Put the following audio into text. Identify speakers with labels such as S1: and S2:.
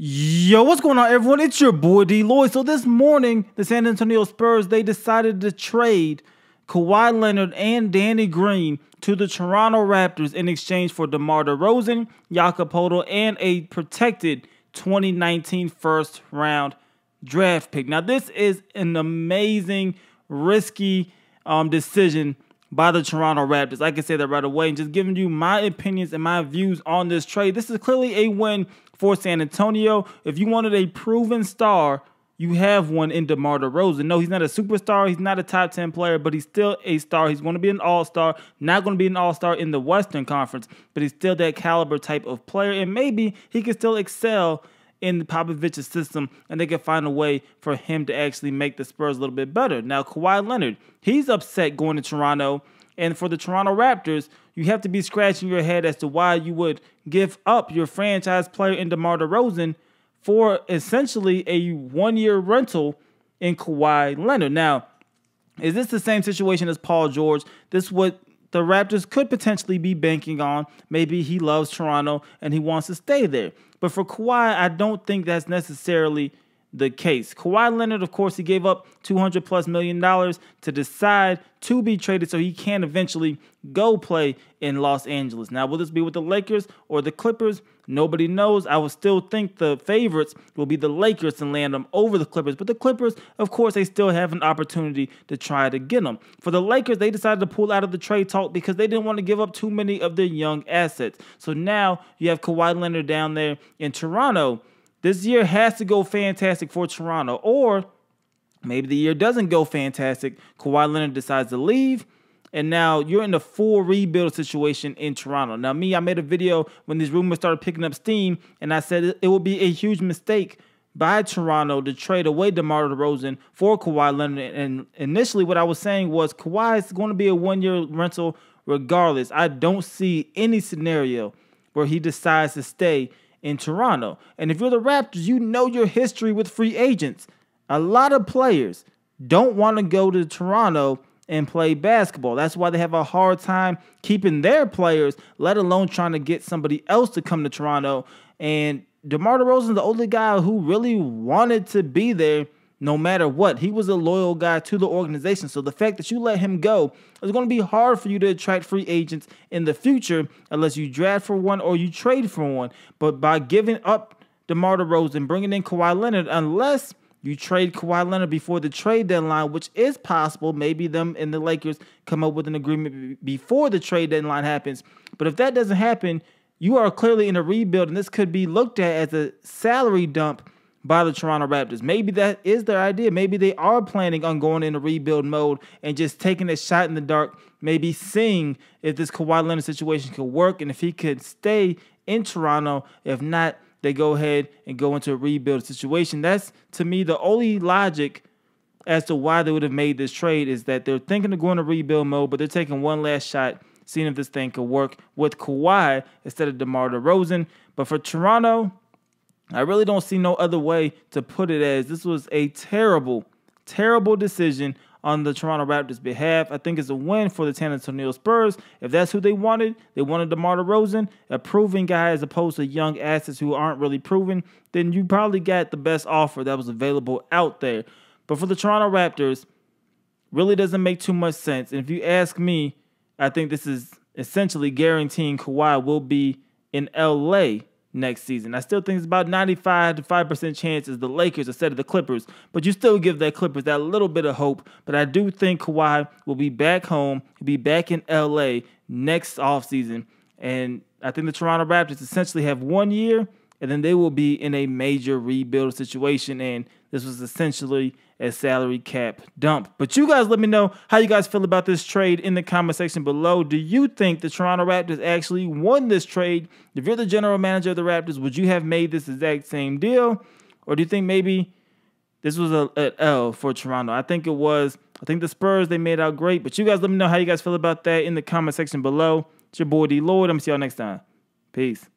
S1: Yo, what's going on, everyone? It's your boy DLloyd. So this morning, the San Antonio Spurs, they decided to trade Kawhi Leonard and Danny Green to the Toronto Raptors in exchange for DeMar DeRozan, Jakob Poeltl, and a protected 2019 first-round draft pick. Now, this is an amazing, risky decision by the Toronto Raptors. I can say that right away, and just giving you my opinions and my views on this trade. This is clearly a win for San Antonio. If you wanted a proven star, you have one in DeMar DeRozan. No, he's not a superstar. He's not a top 10 player, but he's still a star. He's going to be an all-star. Not going to be an all-star in the Western Conference, but he's still that caliber type of player, and maybe he can still excel in Popovich's system, and they can find a way for him to actually make the Spurs a little bit better. Now, Kawhi Leonard, he's upset going to Toronto, and for the Toronto Raptors, you have to be scratching your head as to why you would give up your franchise player in DeMar DeRozan for essentially a one-year rental in Kawhi Leonard. Now, is this the same situation as Paul George? This is what the Raptors could potentially be banking on. Maybe he loves Toronto and he wants to stay there. But for Kawhi, I don't think that's necessarily the case. Kawhi Leonard, of course, he gave up $200+ million to decide to be traded so he can eventually go play in Los Angeles. Now, will this be with the Lakers or the Clippers? Nobody knows. I would still think the favorites will be the Lakers and land them over the Clippers. But the Clippers, of course, they still have an opportunity to try to get them. For the Lakers, they decided to pull out of the trade talk because they didn't want to give up too many of their young assets. So now you have Kawhi Leonard down there in Toronto. This year has to go fantastic for Toronto, or maybe the year doesn't go fantastic. Kawhi Leonard decides to leave, and now you're in a full rebuild situation in Toronto. Now, I made a video when these rumors started picking up steam, and I said it would be a huge mistake by Toronto to trade away DeMar DeRozan for Kawhi Leonard. And initially what I was saying was Kawhi is going to be a one-year rental regardless. I don't see any scenario where he decides to stay in Toronto. And if you're the Raptors, you know your history with free agents. A lot of players don't want to go to Toronto and play basketball. That's why they have a hard time keeping their players, let alone trying to get somebody else to come to Toronto. And DeMar DeRozan, the only guy who really wanted to be there no matter what. He was a loyal guy to the organization. So the fact that you let him go is going to be hard for you to attract free agents in the future unless you draft for one or you trade for one. But by giving up DeMar DeRozan, bringing in Kawhi Leonard, unless you trade Kawhi Leonard before the trade deadline, which is possible, maybe them and the Lakers come up with an agreement before the trade deadline happens. But if that doesn't happen, you are clearly in a rebuild, and this could be looked at as a salary dump by the Toronto Raptors. Maybe that is their idea. Maybe they are planning on going in a rebuild mode and just taking a shot in the dark, maybe seeing if this Kawhi Leonard situation could work and if he could stay in Toronto. If not, they go ahead and go into a rebuild situation. That's, to me, the only logic as to why they would have made this trade is that they're thinking of going to rebuild mode, but they're taking one last shot, seeing if this thing could work with Kawhi instead of DeMar DeRozan. But for Toronto, I really don't see no other way to put it as this was a terrible, terrible decision on the Toronto Raptors' behalf. I think it's a win for the San Antonio Spurs. If that's who they wanted DeMar DeRozan, a proven guy as opposed to young assets who aren't really proven, then you probably got the best offer that was available out there. But for the Toronto Raptors, really doesn't make too much sense. And if you ask me, I think this is essentially guaranteeing Kawhi will be in LA next season. I still think it's about 95 to 5% chance is the Lakers instead of the Clippers, but you still give that Clippers that little bit of hope. But I do think Kawhi will be back home, he'll be back in LA next offseason, and I think the Toronto Raptors essentially have 1 year, and then they will be in a major rebuild situation, and this was essentially a salary cap dump. But you guys let me know how you guys feel about this trade in the comment section below. Do you think the Toronto Raptors actually won this trade? If you're the general manager of the Raptors, would you have made this exact same deal? Or do you think maybe this was an L for Toronto? I think it was. I think the Spurs, they made out great. But you guys let me know how you guys feel about that in the comment section below. It's your boy DLloyd. I'm going to see y'all next time. Peace.